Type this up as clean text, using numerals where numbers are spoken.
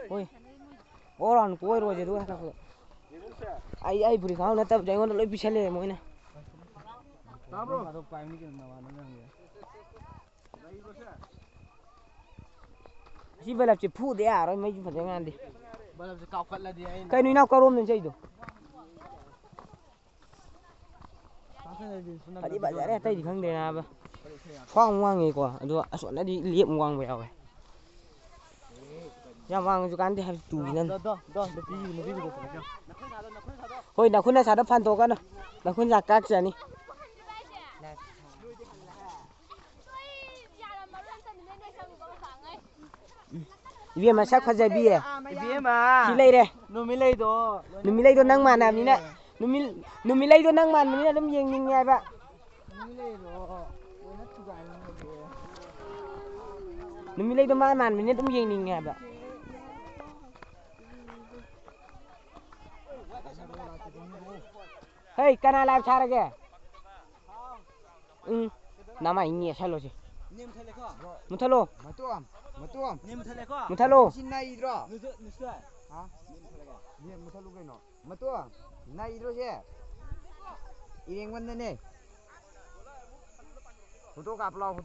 โอ้ยโอ้ร้อนกูโรยดูฮะไอ้บุรีเขาเนี่ยแต่ใจมันเลยพิเศษเลยมั้ยนะสิบลับจะพูดได้อะไรไม่ยุ่งกับงานดิใครนี่น่าก็ร่วมนึงใช่ดูพอดีบาดอะไรใต้ดินข้างเดียวนะบ่ฟ้องว่างไงกว่าดูส่วนนั้นดิเลี้ยงว่างไปเอาไปยามว่างอยู่กันที่ให้ตูนั่นเฮ้ยนักคุณน่ะสาดพันตัวกันนะนักคุณอยากกักซะนี่เบี้ยมาชักพันใจเบี้ยมาที่เลยเด้นูมีเลยตัวนั่งมานะนี่นะนูมีเลยตัวนั่งมานี่นะน้ำเย็นยังไงบะนูมีเลยตัวมามันนี่น้ำเย็นยังไงบะเฮ้ยกันอะไรชาระแกน้ำมันเงี้ยใช่หรอสิมุทะโลมุทะโลชินนายอีดรอฮะเนี่ยมุทะโลกันเนาะมาตัวนายอีดรอใช่อีเองวันนั้นเนี่ย foto กับเรา